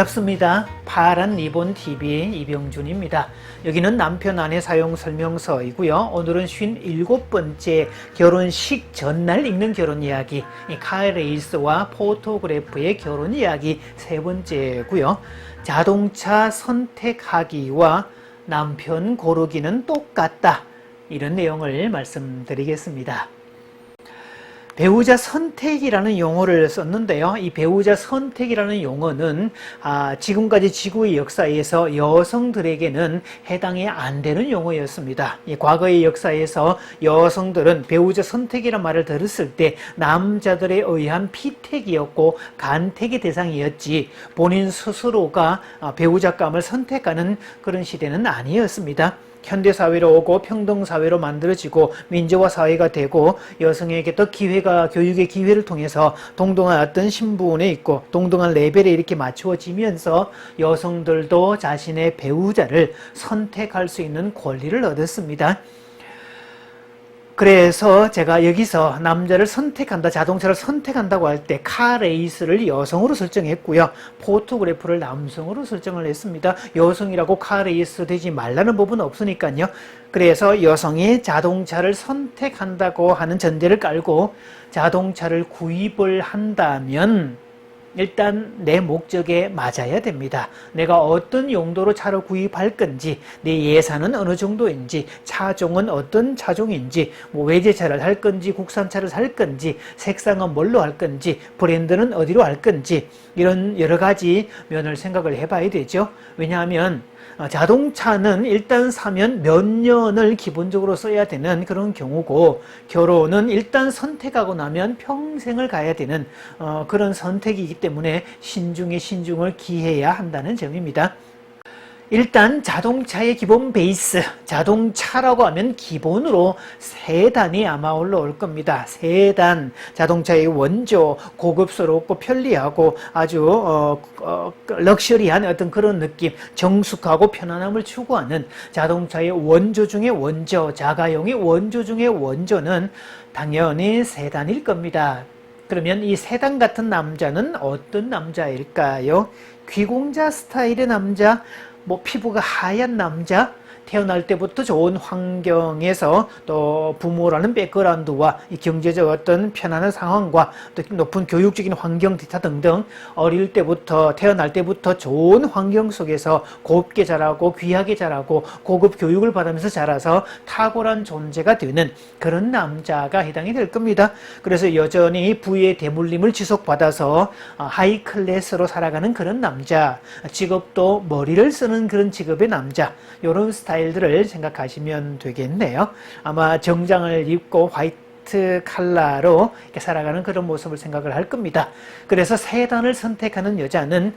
반갑습니다. 파란 리본 TV의 이병준입니다. 여기는 남편 아내 사용 설명서이고요. 오늘은 57번째 결혼식 전날 읽는 결혼 이야기, 카레이스와 포토그래프의 결혼 이야기 세 번째고요. 자동차 선택하기와 남편 고르기는 똑같다. 이런 내용을 말씀드리겠습니다. 배우자 선택이라는 용어를 썼는데요. 이 배우자 선택이라는 용어는 지금까지 지구의 역사에서 여성들에게는 해당이 안 되는 용어였습니다. 이 과거의 역사에서 여성들은 배우자 선택이라는 말을 들었을 때 남자들에 의한 피택이었고 간택의 대상이었지 본인 스스로가 배우자감을 선택하는 그런 시대는 아니었습니다. 현대사회로 오고 평등사회로 만들어지고 민주화 사회가 되고 여성에게 또 교육의 기회를 통해서 동등한 어떤 신분에 있고 동등한 레벨에 이렇게 맞추어지면서 여성들도 자신의 배우자를 선택할 수 있는 권리를 얻었습니다. 그래서 제가 여기서 남자를 선택한다, 자동차를 선택한다고 할 때 카레이스를 여성으로 설정했고요. 포토그래프를 남성으로 설정을 했습니다. 여성이라고 카레이스 되지 말라는 법은 없으니까요. 그래서 여성이 자동차를 선택한다고 하는 전제를 깔고 자동차를 구입을 한다면 일단 내 목적에 맞아야 됩니다. 내가 어떤 용도로 차를 구입할 건지, 내 예산은 어느 정도인지, 차종은 어떤 차종인지, 외제차를 할 건지, 국산차를 살 건지, 색상은 뭘로 할 건지, 브랜드는 어디로 할 건지, 이런 여러 가지 면을 생각을 해봐야 되죠. 왜냐하면 자동차는 일단 사면 몇 년을 기본적으로 써야 되는 그런 경우고, 결혼은 일단 선택하고 나면 평생을 가야 되는 그런 선택이기 때문에 신중에 신중을 기해야 한다는 점입니다. 일단 자동차의 기본 베이스, 자동차라고 하면 기본으로 세단이 아마 올라올 겁니다. 세단, 자동차의 원조, 고급스럽고 편리하고 아주 럭셔리한 어떤 그런 느낌, 정숙하고 편안함을 추구하는 자동차의 원조 중의 원조, 자가용의 원조 중의 원조는 당연히 세단일 겁니다. 그러면 이 세단 같은 남자는 어떤 남자일까요? 귀공자 스타일의 남자, 피부가 하얀 남자, 태어날 때부터 좋은 환경에서 또 부모라는 백그라운드와 이 경제적 어떤 편안한 상황과 또 높은 교육적인 환경 기타 등등 어릴 때부터 태어날 때부터 좋은 환경 속에서 곱게 자라고 귀하게 자라고 고급 교육을 받으면서 자라서 탁월한 존재가 되는 그런 남자가 해당이 될 겁니다. 그래서 여전히 부의 대물림을 지속받아서 하이 클래스로 살아가는 그런 남자, 직업도 머리를 쓰는 그런 직업의 남자, 이런 스타일들을 생각하시면 되겠네요. 아마 정장을 입고 화이트 컬러로 이렇게 살아가는 그런 모습을 생각을 할 겁니다. 그래서 세단을 선택하는 여자는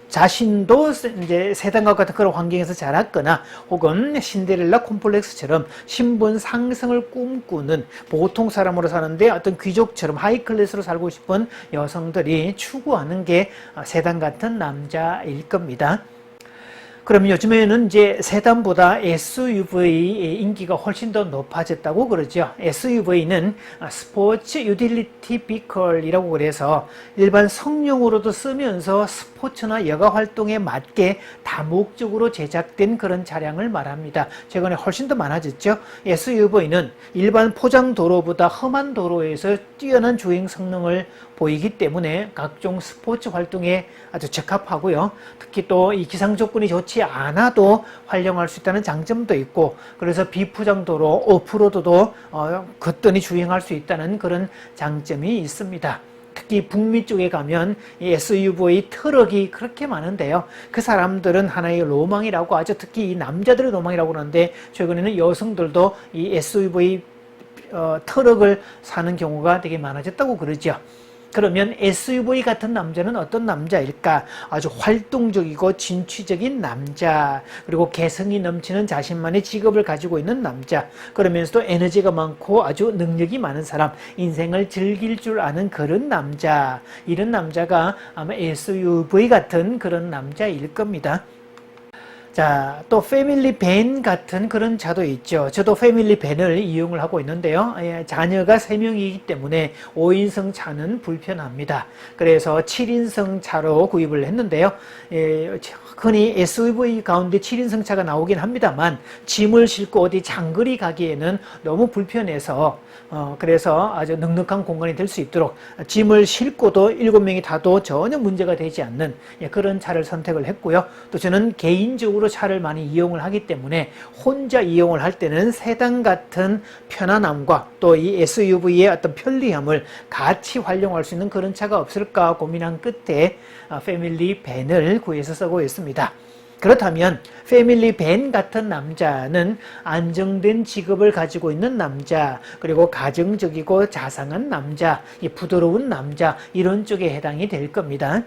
자신도 이제 세단과 같은 그런 환경에서 자랐거나 혹은 신데렐라 콤플렉스처럼 신분 상승을 꿈꾸는 보통 사람으로 사는데 어떤 귀족처럼 하이클래스로 살고 싶은 여성들이 추구하는 게 세단 같은 남자일 겁니다. 그럼 요즘에는 이제 세단보다 SUV의 인기가 훨씬 더 높아졌다고 그러죠. SUV는 스포츠 유틸리티 비컬이라고 그래서 일반 성용으로도 쓰면서 스포츠나 여가 활동에 맞게 다목적으로 제작된 그런 차량을 말합니다. 최근에 훨씬 더 많아졌죠. SUV는 일반 포장 도로보다 험한 도로에서 뛰어난 주행 성능을 보이기 때문에 각종 스포츠 활동에 아주 적합하고요. 특히 또 이 기상 조건이 좋지 않아도 활용할 수 있다는 장점도 있고, 그래서 비포장도로 오프로드도 거뜬히 주행할 수 있다는 그런 장점이 있습니다. 특히 북미 쪽에 가면 이 SUV 트럭이 그렇게 많은데요. 그 사람들은 하나의 로망이라고 하죠. 특히 이 남자들의 로망이라고 하는데 최근에는 여성들도 이 SUV 트럭을 사는 경우가 되게 많아졌다고 그러죠. 그러면 SUV 같은 남자는 어떤 남자일까? 아주 활동적이고 진취적인 남자, 그리고 개성이 넘치는 자신만의 직업을 가지고 있는 남자, 그러면서도 에너지가 많고 아주 능력이 많은 사람, 인생을 즐길 줄 아는 그런 남자, 이런 남자가 아마 SUV 같은 그런 남자일 겁니다. 자, 또 패밀리 밴 같은 그런 차도 있죠. 저도 패밀리 밴을 이용을 하고 있는데요. 자녀가 3명이기 때문에 5인승 차는 불편합니다. 그래서 7인승 차로 구입을 했는데요. 흔히 SUV 가운데 7인승 차가 나오긴 합니다만 짐을 싣고 어디 장거리 가기에는 너무 불편해서 그래서 아주 넉넉한 공간이 될 수 있도록 짐을 싣고도 7명이 타도 전혀 문제가 되지 않는 그런 차를 선택을 했고요. 또 저는 개인적으로 차를 많이 이용을 하기 때문에 혼자 이용을 할 때는 세단 같은 편안함과 또 이 SUV의 어떤 편리함을 같이 활용할 수 있는 그런 차가 없을까 고민한 끝에 패밀리 밴을 구해서 쓰고 있습니다. 그렇다면 패밀리 밴 같은 남자는 안정된 직업을 가지고 있는 남자, 그리고 가정적이고 자상한 남자, 부드러운 남자, 이런 쪽에 해당이 될 겁니다.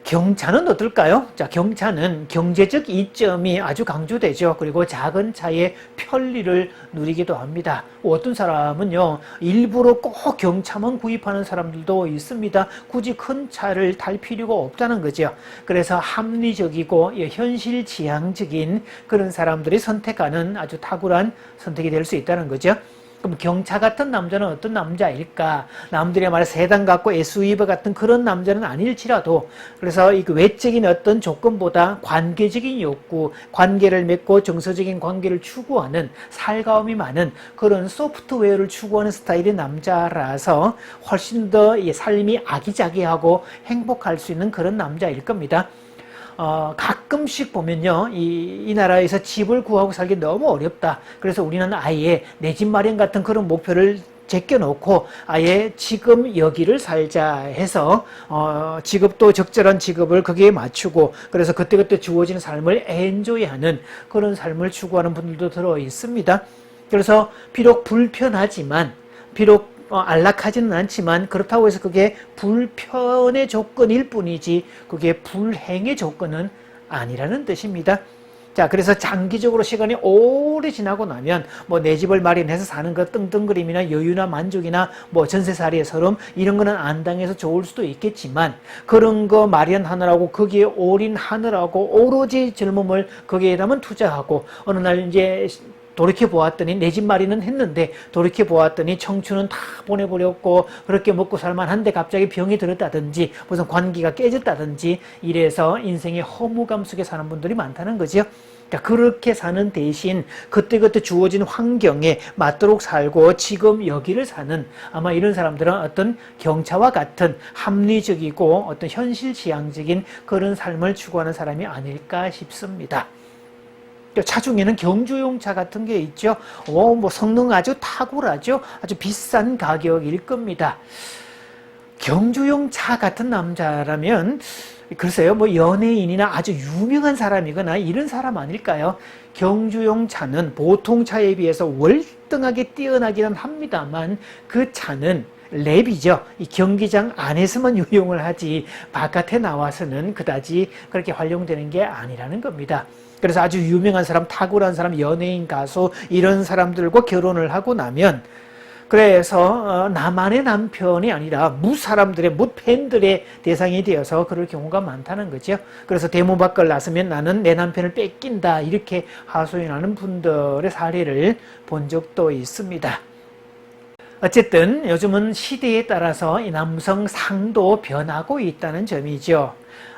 경차는 어떨까요? 자, 경차는 경제적 이점이 아주 강조되죠. 그리고 작은 차의 편리를 누리기도 합니다. 어떤 사람은요, 일부러 꼭 경차만 구입하는 사람들도 있습니다. 굳이 큰 차를 탈 필요가 없다는 거죠. 그래서 합리적이고 현실 지향적인 그런 사람들이 선택하는 아주 탁월한 선택이 될 수 있다는 거죠. 그럼 경차 같은 남자는 어떤 남자일까? 남들이 말해 세단 같고 SUV 같은 그런 남자는 아닐지라도, 그래서 이 외적인 어떤 조건보다 관계적인 욕구, 관계를 맺고 정서적인 관계를 추구하는, 살가움이 많은 그런 소프트웨어를 추구하는 스타일의 남자라서 훨씬 더 삶이 아기자기하고 행복할 수 있는 그런 남자일 겁니다. 가끔씩 보면요, 이 나라에서 집을 구하고 살기 너무 어렵다. 그래서 우리는 아예 내 집 마련 같은 그런 목표를 제껴놓고 아예 지금 여기를 살자 해서 직업도 적절한 직업을 거기에 맞추고, 그래서 그때그때 주어지는 삶을 엔조이하는 그런 삶을 추구하는 분들도 들어 있습니다. 그래서 비록 불편하지만, 비록 안락하지는 않지만, 그렇다고 해서 그게 불편의 조건일 뿐이지 그게 불행의 조건은 아니라는 뜻입니다. 자, 그래서 장기적으로 시간이 오래 지나고 나면 내 집을 마련해서 사는 것 떵떵거림이나 여유나 만족이나 전세살이의 서름 이런 거는 안 당해서 좋을 수도 있겠지만, 그런 거 마련하느라고 거기에 올인하느라고 오로지 젊음을 거기에다만 투자하고 어느 날 이제 돌이켜 보았더니 내 집 마련은 했는데 돌이켜 보았더니 청춘은 다 보내버렸고 그렇게 먹고 살만한데 갑자기 병이 들었다든지 무슨 관계가 깨졌다든지 이래서 인생의 허무감 속에 사는 분들이 많다는 거죠. 그러니까 그렇게 사는 대신 그때그때 주어진 환경에 맞도록 살고 지금 여기를 사는, 아마 이런 사람들은 어떤 경차와 같은 합리적이고 어떤 현실 지향적인 그런 삶을 추구하는 사람이 아닐까 싶습니다. 차 중에는 경주용 차 같은 게 있죠. 성능 아주 탁월하죠. 아주 비싼 가격일 겁니다. 경주용 차 같은 남자라면 글쎄요, 연예인이나 아주 유명한 사람이거나 이런 사람 아닐까요? 경주용 차는 보통 차에 비해서 월등하게 뛰어나기는 합니다만 그 차는 랩이죠. 이 경기장 안에서만 유용을 하지 바깥에 나와서는 그다지 그렇게 활용되는 게 아니라는 겁니다. 그래서 아주 유명한 사람, 탁월한 사람, 연예인, 가수 이런 사람들과 결혼을 하고 나면, 그래서 나만의 남편이 아니라 무사람들의, 무팬들의 대상이 되어서 그럴 경우가 많다는 거죠. 그래서 대문 밖을 나서면 나는 내 남편을 뺏긴다 이렇게 하소연하는 분들의 사례를 본 적도 있습니다. 어쨌든 요즘은 시대에 따라서 이 남성 상도 변하고 있다는 점이죠.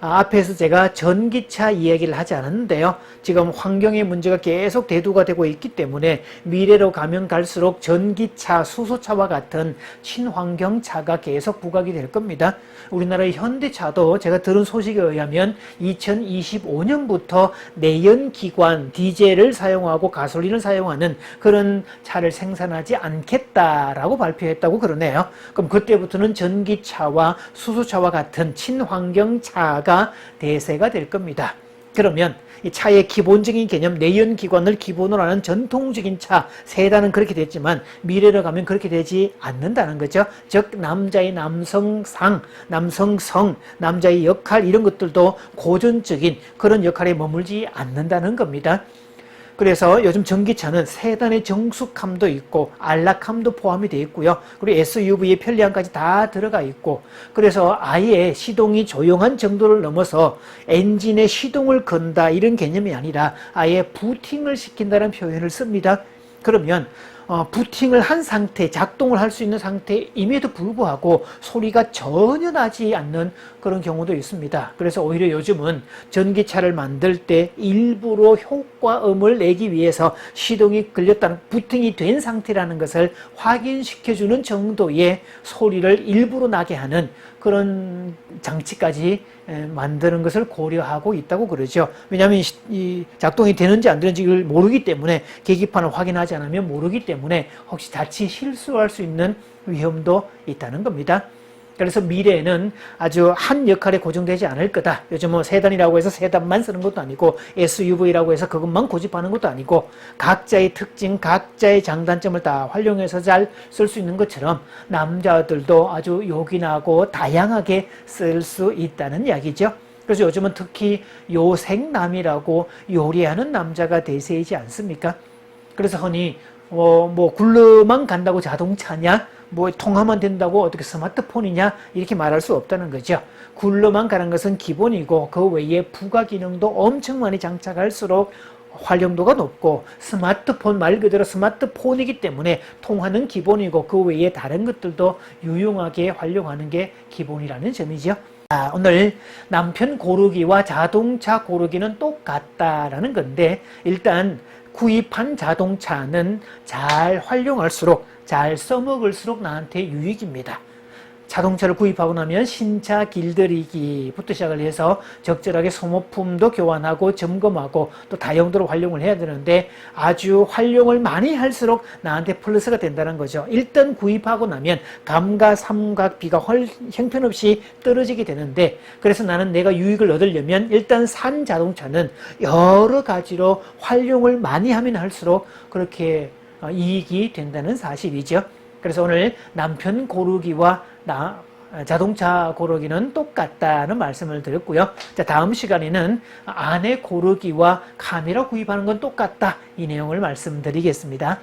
앞에서 제가 전기차 이야기를 하지 않았는데요. 지금 환경의 문제가 계속 대두가 되고 있기 때문에 미래로 가면 갈수록 전기차, 수소차와 같은 친환경차가 계속 부각이 될 겁니다. 우리나라의 현대차도 제가 들은 소식에 의하면 2025년부터 내연기관, 디젤을 사용하고 가솔린을 사용하는 그런 차를 생산하지 않겠다라고 발표했다고 그러네요. 그럼 그때부터는 전기차와 수소차와 같은 친환경차가 대세가 될 겁니다. 그러면 이 차의 기본적인 개념, 내연기관을 기본으로 하는 전통적인 차, 세단은 그렇게 됐지만 미래로 가면 그렇게 되지 않는다는 거죠. 즉 남자의 남성상, 남성성, 남자의 역할 이런 것들도 고전적인 그런 역할에 머물지 않는다는 겁니다. 그래서 요즘 전기차는 세단의 정숙함도 있고 안락함도 포함이 되어 있고요. 그리고 SUV의 편리함까지 다 들어가 있고, 그래서 아예 시동이 조용한 정도를 넘어서 엔진의 시동을 건다 이런 개념이 아니라 아예 부팅을 시킨다는 표현을 씁니다. 그러면 부팅을 한 상태, 작동을 할 수 있는 상태임에도 불구하고 소리가 전혀 나지 않는 그런 경우도 있습니다. 그래서 오히려 요즘은 전기차를 만들 때 일부러 효과음을 내기 위해서 시동이 걸렸다는, 부팅이 된 상태라는 것을 확인시켜주는 정도의 소리를 일부러 나게 하는 그런 장치까지 만드는 것을 고려하고 있다고 그러죠. 왜냐하면 이 작동이 되는지 안 되는지를 모르기 때문에, 계기판을 확인하지 않으면 모르기 때문에 혹시 자칫 실수할 수 있는 위험도 있다는 겁니다. 그래서 미래에는 아주 한 역할에 고정되지 않을 거다. 요즘 뭐 세단이라고 해서 세단만 쓰는 것도 아니고 SUV라고 해서 그것만 고집하는 것도 아니고 각자의 특징, 각자의 장단점을 다 활용해서 잘 쓸 수 있는 것처럼 남자들도 아주 요긴하고 다양하게 쓸 수 있다는 이야기죠. 그래서 요즘은 특히 요생남이라고 요리하는 남자가 대세이지 않습니까? 그래서 흔히 뭐 굴러만 간다고 자동차냐, 뭐 통화만 된다고 어떻게 스마트폰이냐, 이렇게 말할 수 없다는 거죠. 굴러만 가는 것은 기본이고 그 외에 부가 기능도 엄청 많이 장착할수록 활용도가 높고, 스마트폰 말 그대로 스마트폰이기 때문에 통화는 기본이고 그 외에 다른 것들도 유용하게 활용하는 게 기본이라는 점이죠. 오늘 남편 고르기와 자동차 고르기는 똑같다라는 건데, 일단 구입한 자동차는 잘 활용할수록, 잘 써먹을수록 나한테 유익입니다. 자동차를 구입하고 나면 신차 길들이기부터 시작을 해서 적절하게 소모품도 교환하고 점검하고 또 다용도로 활용을 해야 되는데, 아주 활용을 많이 할수록 나한테 플러스가 된다는 거죠. 일단 구입하고 나면 감가상각비가 형편없이 떨어지게 되는데, 그래서 나는 내가 유익을 얻으려면 일단 산 자동차는 여러 가지로 활용을 많이 하면 할수록 그렇게 이익이 된다는 사실이죠. 그래서 오늘 남편 고르기와 자동차 고르기는 똑같다는 말씀을 드렸고요. 자, 다음 시간에는 아내 고르기와 카메라 구입하는 건 똑같다, 이 내용을 말씀드리겠습니다.